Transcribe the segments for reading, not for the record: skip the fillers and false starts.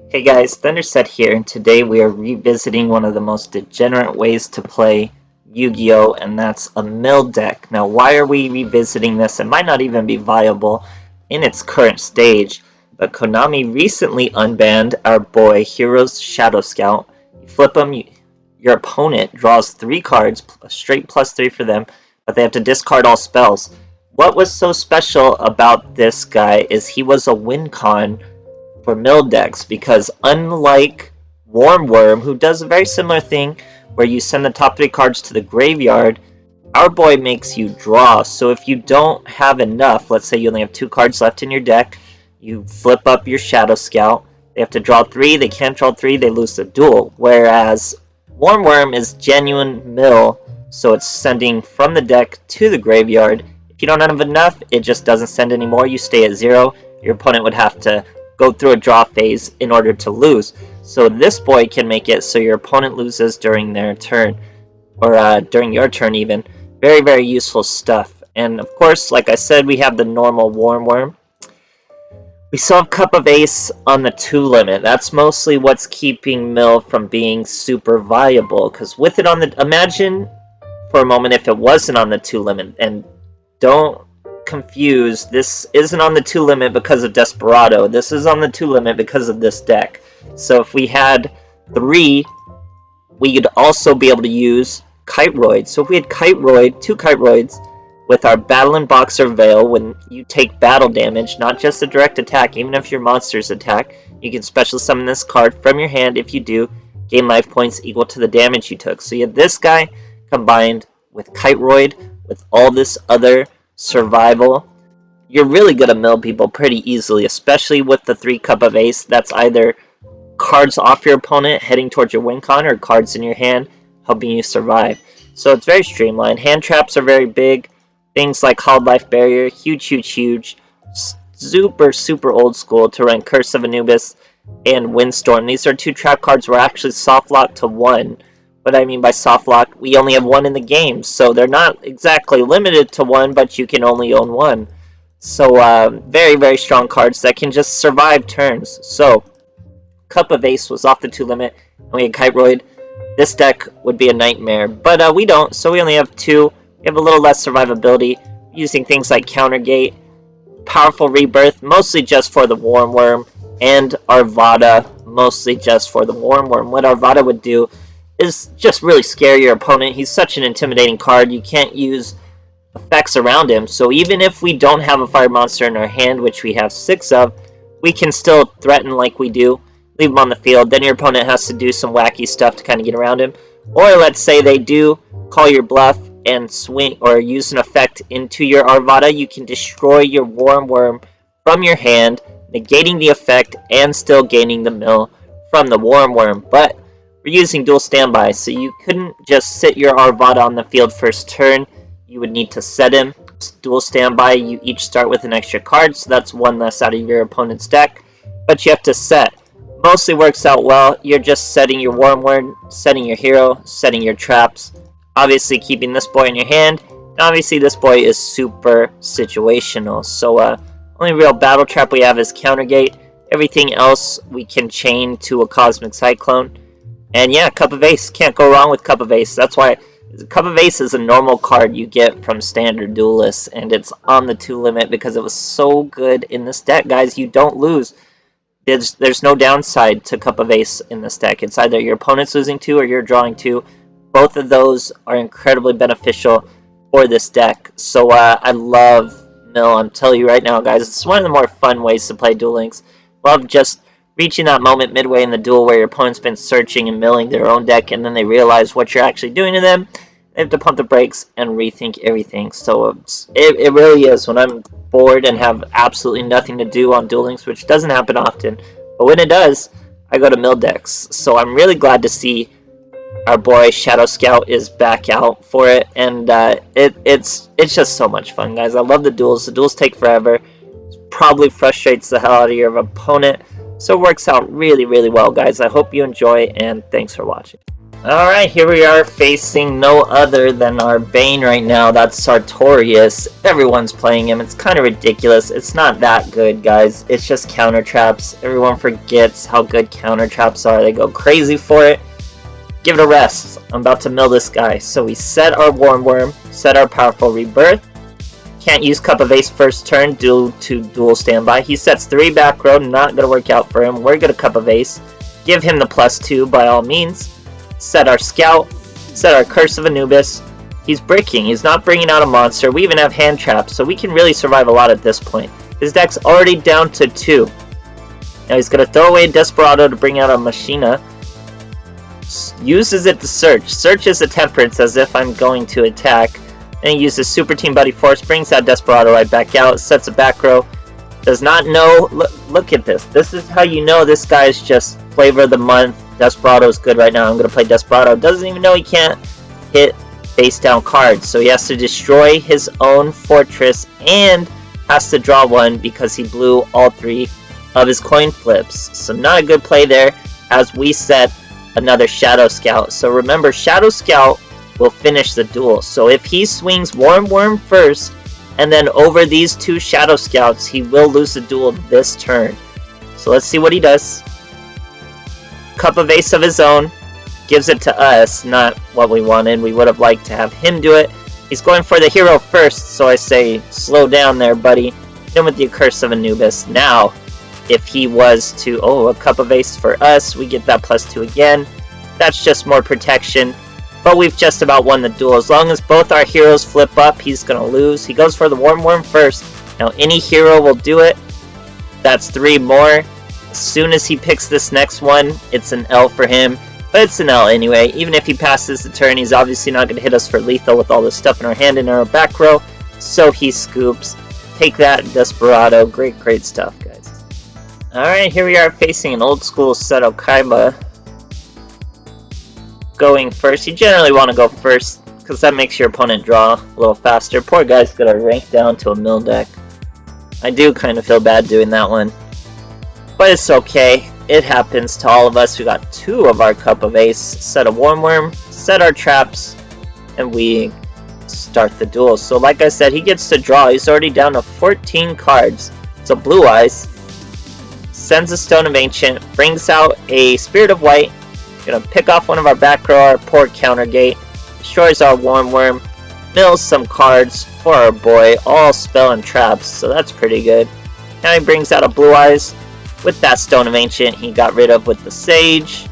Hey guys, THUNDERSTUD here, and today we are revisiting one of the most degenerate ways to play Yu-Gi-Oh! And that's a mill deck. Now, why are we revisiting this? It might not even be viable in its current stage, but Konami recently unbanned our boy Hero's Shadow Scout. You flip him, your opponent draws 3 cards, a straight +3 for them, but they have to discard all spells. What was so special about this guy is he was a win con for mill decks, because unlike Warm Worm, who does a very similar thing where you send the top 3 cards to the graveyard, our boy makes you draw. So if you don't have enough, let's say you only have 2 cards left in your deck, you flip up your Shadow Scout, they have to draw 3, they can't draw 3, they lose the duel. Whereas Warm Worm is genuine mill, so it's sending from the deck to the graveyard. If you don't have enough, it just doesn't send anymore, you stay at 0, your opponent would have to go through a draw phase in order to lose. So this boy can make it so your opponent loses during their turn, or during your turn even. Very, very useful stuff. And of course, like I said, we have the normal Warm Worm. We still have Cup of Ace on the 2 limit. That's mostly what's keeping Mill from being super viable, because with it on the... Imagine for a moment if it wasn't on the 2 limit, and don't confused, this isn't on the 2 limit because of Desperado, this is on the 2 limit because of this deck. So if we had 3, we could also be able to use Kiteroid. So if we had Kiteroid, 2 Kiteroids, with our Battle and Boxer Veil, when you take battle damage, not just a direct attack, even if your monsters attack, you can special summon this card from your hand. If you do, gain life points equal to the damage you took. So you have this guy combined with Kiteroid, with all this other survival. You're really gonna mill people pretty easily, especially with the 3 Cup of Ace. That's either cards off your opponent heading towards your win con, or cards in your hand helping you survive. So it's very streamlined. Hand traps are very big. Things like Hard Life Barrier, huge. Super old school to run Curse of Anubis and Windstorm. These are 2 trap cards we're actually soft locked to 1. What I mean by soft lock, we only have 1 in the game, so they're not exactly limited to 1, but you can only own 1. So very strong cards that can just survive turns. So Cup of Ace was off the 2 limit, and we had Kiteroid. This deck would be a nightmare, but we don't, so we only have 2. We have a little less survivability, using things like Countergate, Powerful Rebirth, mostly just for the Warm Worm, and Arvada, mostly just for the Warm Worm. What Arvada would do is just really scare your opponent. He's such an intimidating card, you can't use effects around him, so even if we don't have a fire monster in our hand, which we have 6 of, we can still threaten like we do, leave him on the field, then your opponent has to do some wacky stuff to kind of get around him. Or let's say they do call your bluff and swing or use an effect into your Arvada, you can destroy your Warm Worm from your hand, negating the effect and still gaining the mill from the Warm Worm. But we're using dual standby, so you couldn't just sit your Arvada on the field first turn. You would need to set him. Dual standby, you each start with an extra card, so that's 1 less out of your opponent's deck, but you have to set. Mostly works out well. You're just setting your Warm Worm, setting your hero, setting your traps, obviously keeping this boy in your hand, and obviously this boy is super situational. So only real battle trap we have is Countergate. Everything else we can chain to a Cosmic Cyclone. And yeah, Cup of Ace, can't go wrong with Cup of Ace. That's why Cup of Ace is a normal card you get from standard duelists, and it's on the 2 limit because it was so good in this deck. Guys, you don't lose. There's no downside to Cup of Ace in this deck. It's either your opponent's losing 2 or you're drawing 2. Both of those are incredibly beneficial for this deck. So I love Mill. I'm telling you right now, guys, it's one of the more fun ways to play Duel Links. Love just reaching that moment midway in the duel where your opponent's been searching and milling their own deck, and then they realize what you're actually doing to them. They have to pump the brakes and rethink everything. So it really is, when I'm bored and have absolutely nothing to do on Duel Links, which doesn't happen often, but when it does, I go to mill decks. So I'm really glad to see our boy Shadow Scout is back out for it, and it's just so much fun, guys. I love the duels. The duels take forever. It probably frustrates the hell out of your opponent, so it works out really well, guys. I hope you enjoy, and thanks for watching. Alright, here we are facing no other than our Bane right now. That's Sartorius. Everyone's playing him. It's kind of ridiculous. It's not that good, guys. It's just counter traps. Everyone forgets how good counter traps are. They go crazy for it. Give it a rest. I'm about to mill this guy. So we set our Warm Worm, set our Powerful Rebirth. Can't use Cup of Ace first turn due to Duel Standby. He sets 3 back row. Not going to work out for him. We're going to Cup of Ace. Give him the +2 by all means. Set our Scout, set our Curse of Anubis. He's breaking, he's not bringing out a monster. We even have hand traps, so we can really survive a lot at this point. His deck's already down to 2. Now he's going to throw away Desperado to bring out a Machina. Uses it to search. Searches a Temperance as if I'm going to attack. Then he uses Super Team Buddy Force, brings that Desperado right back out, sets a back row. Does not know, look at this. This is how you know this guy is just flavor of the month. Desperado's good right now. I'm going to play Desperado. Doesn't even know he can't hit face down cards. So he has to destroy his own fortress and has to draw one because he blew all 3 of his coin flips. So not a good play there as we set another Shadow Scout. So remember, Shadow Scout will finish the duel. So if he swings Warm Worm first and then over these 2 Shadow Scouts, he will lose the duel this turn. So let's see what he does. Cup of Ace of his own, gives it to us, not what we wanted. We would have liked to have him do it. He's going for the hero first, so I say slow down there, buddy. Hit him with the Curse of Anubis. Now, if he was to, a Cup of Ace for us, we get that +2 again. That's just more protection, but we've just about won the duel. As long as both our heroes flip up, he's going to lose. He goes for the Warm Worm first. Now, any hero will do it. That's 3 more. As soon as he picks this next one, it's an L for him. But it's an L anyway. Even if he passes the turn, he's obviously not going to hit us for lethal with all this stuff in our hand and our back row. So he scoops. Take that, Desperado. Great, great stuff, guys. Alright, here we are facing an old school Seto Kaiba. Going first. You generally want to go first, because that makes your opponent draw a little faster. Poor guy's going to rank down to a mill deck. I do kind of feel bad doing that one. But it's okay. It happens to all of us. We got 2 of our Cup of Ace. Set a Warm Worm, set our traps, and we start the duel. So like I said, he gets to draw. He's already down to 14 cards. So Blue Eyes sends a Stone of Ancient, brings out a Spirit of White. Gonna pick off one of our back row, our poor counter gate. Destroys our Warm Worm. Mills some cards for our boy. All spell and traps. So that's pretty good. Now he brings out a Blue Eyes. With that Stone of Ancient, he got rid of with the Sage.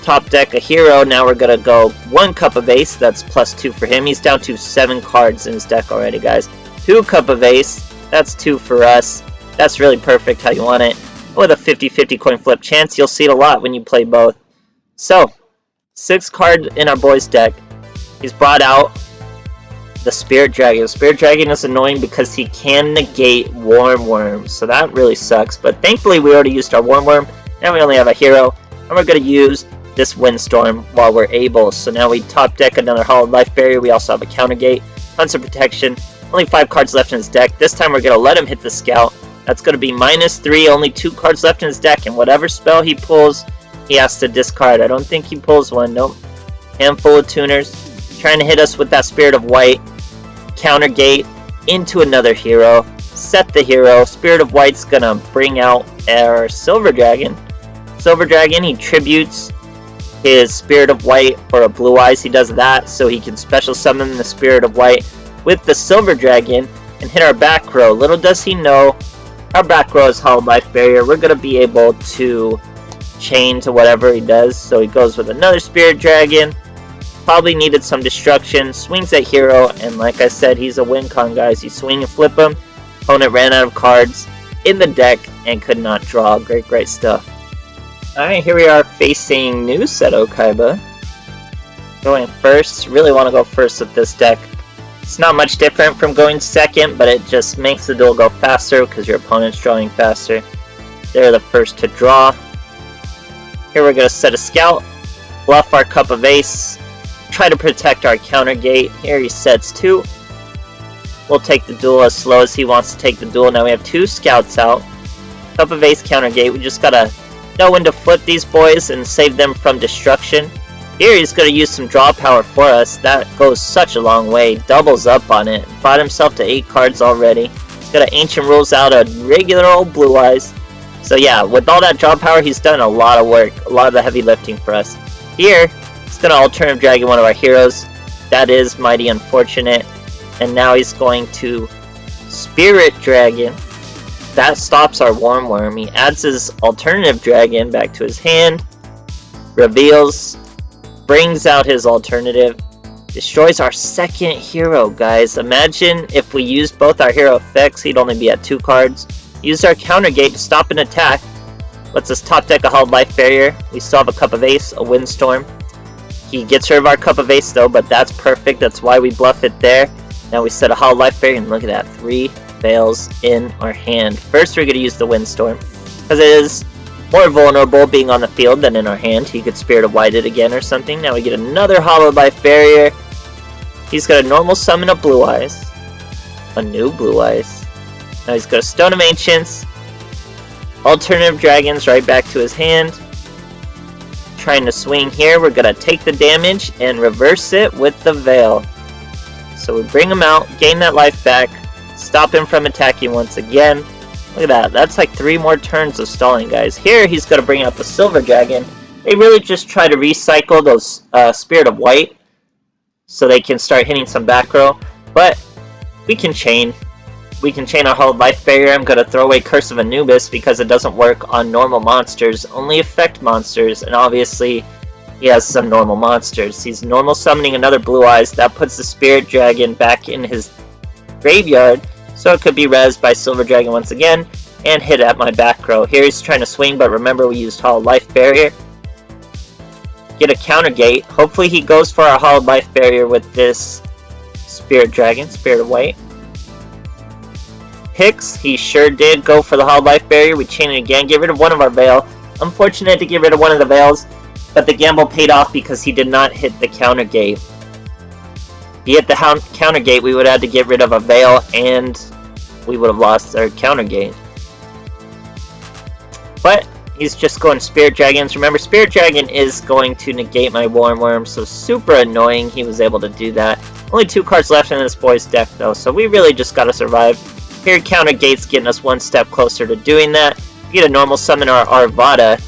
Top deck a hero. Now we're going to go 1 Cup of Ace. That's +2 for him. He's down to 7 cards in his deck already, guys. 2 Cup of Ace. That's 2 for us. That's really perfect how you want it. With a 50-50 coin flip chance, you'll see it a lot when you play both. So, 6 cards in our boy's deck. He's brought out the Spirit Dragon. The Spirit Dragon is annoying because he can negate Warm Worm, so that really sucks. But thankfully we already used our Warm Worm. Now we only have a hero, and we're going to use this Windstorm while we're able. So now we top deck another Hollowed Life Barrier. We also have a Counter Gate, tons of protection. Only 5 cards left in his deck. This time we're going to let him hit the Scout. That's going to be -3, only 2 cards left in his deck, and whatever spell he pulls, he has to discard. I don't think he pulls one, nope. Handful of tuners, trying to hit us with that Spirit of White. Counter Gate into another hero, set the hero. Spirit of White's gonna bring out our Silver Dragon. Silver Dragon, he tributes his Spirit of White for a Blue Eyes. He does that so he can special summon the Spirit of White with the Silver Dragon and hit our back row. Little does he know, our back row is Hollowed Life Barrier. We're gonna be able to chain to whatever he does. So he goes with another Spirit Dragon. Probably needed some destruction, swings at hero, and like I said, he's a win con, guys. You swing and flip him. Opponent ran out of cards in the deck and could not draw. Great, great stuff. Alright, here we are facing new Seto Kaiba. Going first. Really want to go first with this deck. It's not much different from going second, but it just makes the duel go faster because your opponent's drawing faster. They're the first to draw. Here we're going to set a Scout, bluff our Cup of Ace, try to protect our Counter Gate. Here he sets 2. We'll take the duel as slow as he wants to take the duel. Now we have 2 Scouts out. Cup of Ace, Counter Gate. We just gotta know when to flip these boys and save them from destruction. Here he's going to use some draw power for us. That goes such a long way. Doubles up on it. Bought himself to 8 cards already. He's got an Ancient Rules out a regular old Blue Eyes. So yeah, with all that draw power, he's done a lot of work. A lot of the heavy lifting for us. Here, he's going to Alternative Dragon one of our heroes. That is mighty unfortunate. And now he's going to Spirit Dragon. That stops our Warm Worm. He adds his Alternative Dragon back to his hand. Reveals. Brings out his alternative. Destroys our second hero, guys. Imagine if we used both our hero effects, he'd only be at 2 cards. Use our counter gate to stop an attack. Lets us top deck a Hallowed Life Barrier. We still have a Cup of Ace, a Windstorm. He gets rid of our Cup of Ace though, but that's perfect. That's why we bluff it there. Now we set a Hallowed Life Barrier, and look at that. 3 Veils in our hand. First we're going to use the Windstorm, because it is more vulnerable being on the field than in our hand. He could Spirit of White it again or something. Now we get another Hallowed Life Barrier. He's got a normal summon of Blue Eyes. A new Blue Eyes. Now he's got a Stone of Ancients. Alternative Dragons right back to his hand. Trying to swing here. We're going to take the damage and reverse it with the Veil. So we bring him out, gain that life back, stop him from attacking once again. Look at that. That's like 3 more turns of stalling, guys. Here, he's going to bring out the Silver Dragon. They really just try to recycle those Spirit of White so they can start hitting some back row. But we can chain. We can chain our Hallowed Life Barrier. I'm going to throw away Curse of Anubis because it doesn't work on normal monsters. Only effect monsters. And obviously, he has some normal monsters. He's normal summoning another Blue Eyes. That puts the Spirit Dragon back in his graveyard. So it could be rezzed by Silver Dragon once again, and hit at my back row. Here he's trying to swing, but remember we used Hallowed Life Barrier. Get a counter gate. Hopefully he goes for our Hallowed Life Barrier with this Spirit Dragon, Spirit of White. Hicks, he sure did go for the Hallowed Life Barrier. We chain it again, get rid of one of our Veil. Unfortunate to get rid of one of the Veils, but the gamble paid off because he did not hit the counter gate. If he hit the counter gate, we would have had to get rid of a Veil, and we would have lost our counter gate. But he's just going Spirit Dragons. Remember, Spirit Dragon is going to negate my Warm Worm, so super annoying he was able to do that. Only 2 cards left in this boy's deck, though, so we really just gotta survive. Here, counter gate's getting us 1 step closer to doing that. We get a normal summon our Arvada.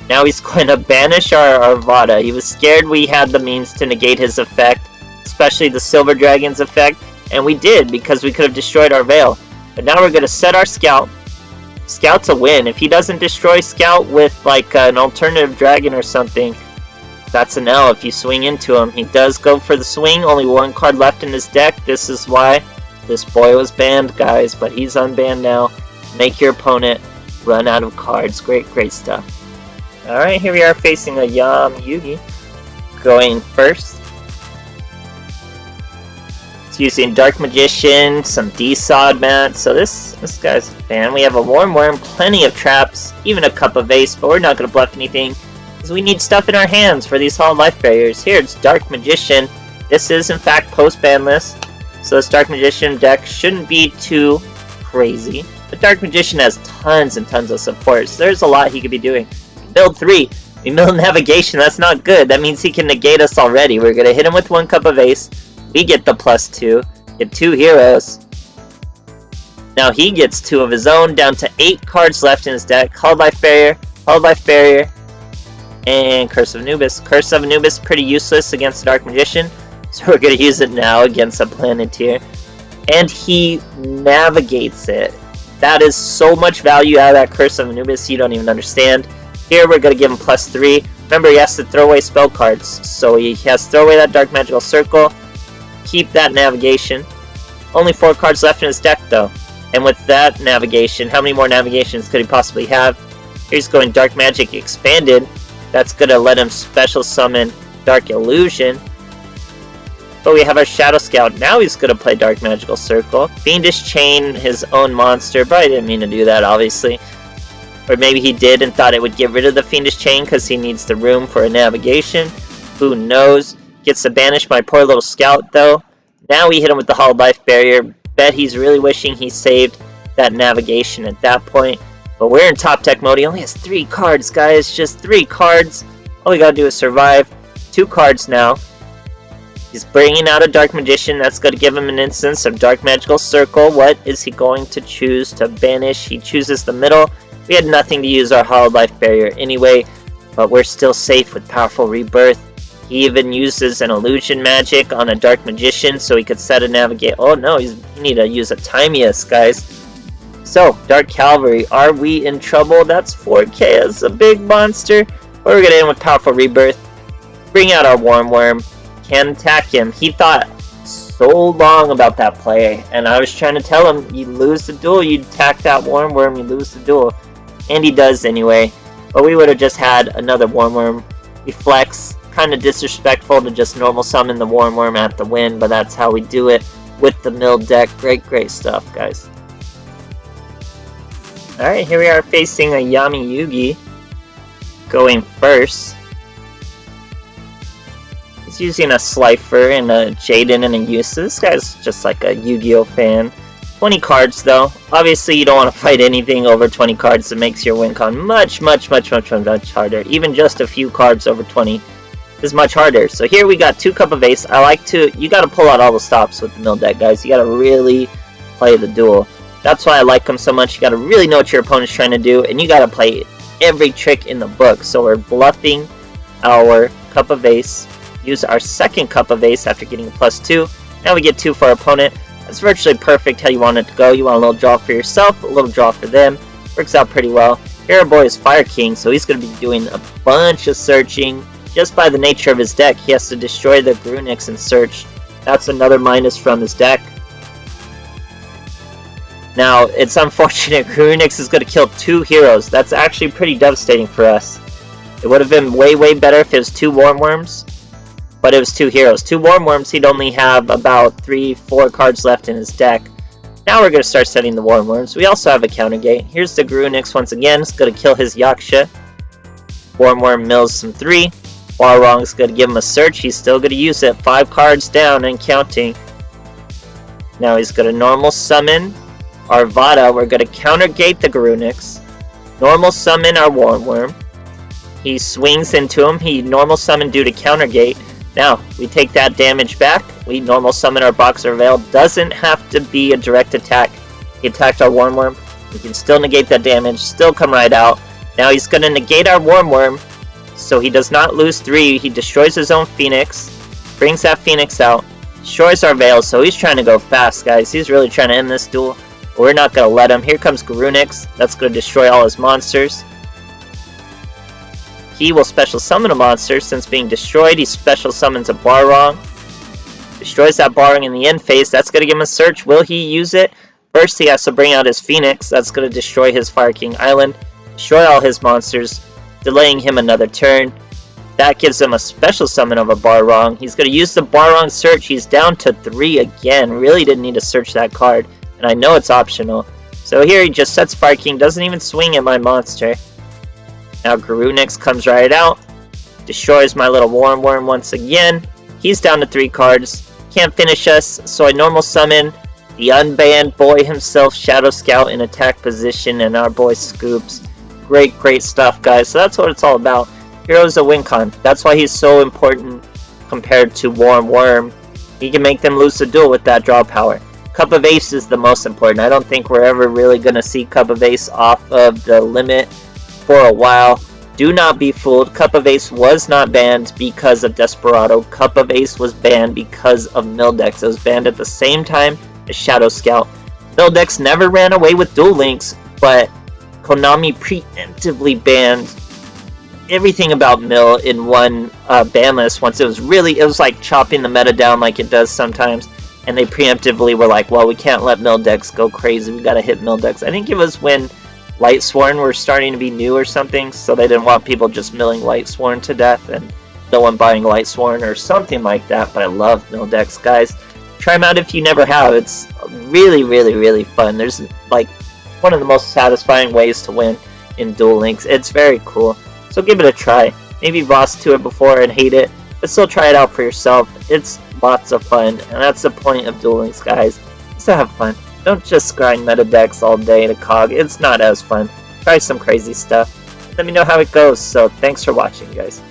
Now he's going to banish our Arvada. He was scared we had the means to negate his effect, especially the Silver Dragon's effect, and we did because we could have destroyed our Veil. But now we're going to set our Scout. Scout's a win. If he doesn't destroy Scout with like an Alternative Dragon or something, that's an L if you swing into him. He does go for the swing, only 1 card left in his deck. This is why this boy was banned, guys, but he's unbanned now. Make your opponent run out of cards. Great, great stuff. Alright, here we are facing a Yam Yugi. Going first. It's using Dark Magician, some D-Sod mats. So this guy's a fan. We have a Warm Worm, plenty of traps, even a Cup of Ace, but we're not going to bluff anything because we need stuff in our hands for these Hallowed Life Barriers. Here, it's Dark Magician. This is, in fact, post-ban list, so this Dark Magician deck shouldn't be too crazy. But Dark Magician has tons and tons of support, so there's a lot he could be doing. Build 3. We build Navigation. That's not good. That means he can negate us already. We're going to hit him with 1 Cup of Ace. We get the +2. Get 2 heroes. Now he gets 2 of his own. Down to 8 cards left in his deck. Hallowed Life Barrier, and Curse of Anubis. Curse of Anubis pretty useless against the Dark Magician, so we're going to use it now against a Planeteer. And he navigates it. That is so much value out of that Curse of Anubis, you don't even understand. Here we're going to give him +3. Remember, he has to throw away spell cards, so he has to throw away that Dark Magical Circle. Keep that Navigation. Only 4 cards left in his deck, though. And with that Navigation, how many more Navigations could he possibly have? Here's going Dark Magic Expanded. That's going to let him special summon Dark Illusion. But we have our Shadow Scout. Now he's going to play Dark Magical Circle. Fiendish Chain his own monster, but I didn't mean to do that, obviously. Or maybe he did and thought it would get rid of the Fiendish Chain because he needs the room for a Navigation. Who knows? Gets to banish my poor little Scout, though. Now we hit him with the Hallowed Life Barrier. Bet he's really wishing he saved that Navigation at that point. But we're in top deck mode. He only has 3 cards, guys. Just 3 cards. All we gotta do is survive. 2 cards now. He's bringing out a Dark Magician. That's going to give him an instance of Dark Magical Circle. What is he going to choose to banish? He chooses the middle. We had nothing to use our Hollow Life Barrier anyway, but we're still safe with Powerful Rebirth. He even uses an Illusion Magic on a Dark Magician so he could set a Navigate. Oh no, you need to use a Timeus, guys. So, Dark Cavalry, are we in trouble? That's 4k as a big monster. But we're going to end with Powerful Rebirth. Bring out our Warm Worm. Can attack him. He thought so long about that play, and I was trying to tell him, you lose the duel, you attack that Warm Worm, you lose the duel. And he does anyway. But we would have just had another Warm Worm. We flex. Kind of disrespectful to just normal summon the Warm Worm at the win, but that's how we do it with the mill deck. Great stuff, guys. Alright, here we are facing a Yami Yugi. Going first. He's using a Slifer and a Jaden and a Yusa. This guy's just like a Yu-Gi-Oh fan. 20 cards though. Obviously you don't want to fight anything over 20 cards. It makes your win con much harder. Even just a few cards over 20 is much harder. So here we got 2 Cup of Ace. You gotta pull out all the stops with the mill deck, guys. You gotta really play the duel. That's why I like them so much. You gotta really know what your opponent's trying to do, and you gotta play every trick in the book. So we're bluffing our Cup of Ace. Use our second Cup of Ace after getting a +2. Now we get 2 for our opponent. That's virtually perfect how you want it to go. You want a little draw for yourself, a little draw for them. Works out pretty well. Here our boy is Fire King, so he's going to be doing a bunch of searching. Just by the nature of his deck, he has to destroy the Grunix and search. That's another minus from his deck. Now, it's unfortunate Grunix is going to kill 2 heroes. That's actually pretty devastating for us. It would have been way better if it was 2 Warm Worms. But it was 2 heroes. 2 Warm Worms, he'd only have about 3-4 cards left in his deck. Now we're going to start setting the Warm Worms. We also have a counter gate. Here's the Grunix once again. It's going to kill his Yaksha. Warm Worm mills some 3. Balrog's going to give him a search. He's still going to use it. 5 cards down and counting. Now he's going to normal summon our Vada. We're going to counter gate the Grunix. Normal summon our Warm Worm. He swings into him. He normal summon due to counter gate. Now, we take that damage back. We normal summon our Boxer Veil. Doesn't have to be a direct attack. He attacked our Warm Worm. We can still negate that damage. Still come right out. Now he's going to negate our Warm Worm. So he does not lose 3. He destroys his own Phoenix. Brings that Phoenix out. Destroys our Veil. So he's trying to go fast, guys. He's really trying to end this duel. But we're not going to let him. Here comes Grunix. That's going to destroy all his monsters. He will special summon a monster. Since being destroyed, he special summons a Balrog. Destroys that Balrog in the end phase. That's going to give him a search. Will he use it? First, he has to bring out his Phoenix. That's going to destroy his Fire King Island. Destroy all his monsters, delaying him another turn. That gives him a special summon of a Balrog. He's going to use the Balrog search. He's down to 3 again. Really didn't need to search that card. And I know it's optional. So here he just sets Fire King. Doesn't even swing at my monster. Now Grunix comes right out, destroys my little Warm Worm once again. He's down to 3 cards, can't finish us, so I normal summon the unbanned boy himself, Shadow Scout, in attack position, and our boy Scoops. Great stuff, guys. So that's what it's all about. Hero's a win con. That's why he's so important compared to Warm Worm. He can make them lose the duel with that draw power. Cup of Ace is the most important. I don't think we're ever really going to see Cup of Ace off of the limit for a while. Do not be fooled. Cup of Ace was not banned because of Desperado. Cup of Ace was banned because of Mildex. It was banned at the same time as Shadow Scout. Mildex never ran away with Duel Links, but Konami preemptively banned everything about Mill in one ban list once it was like chopping the meta down like it does sometimes, and they preemptively were like, well, we can't let Mildex go crazy, we gotta hit Mildex. I think it was when Lightsworn were starting to be new or something, so they didn't want people just milling Lightsworn to death and no one buying Lightsworn or something like that. But I love Mildex, guys. Try them out if you never have. It's really fun. There's like one of the most satisfying ways to win in Duel Links. It's very cool, so give it a try. Maybe boss to it before and hate it, but still try it out for yourself. It's lots of fun, and that's the point of Duel Links, guys. Just to have fun. Don't just grind meta decks all day to cog. It's not as fun. try some crazy stuff. Let me know how it goes. So thanks for watching, guys.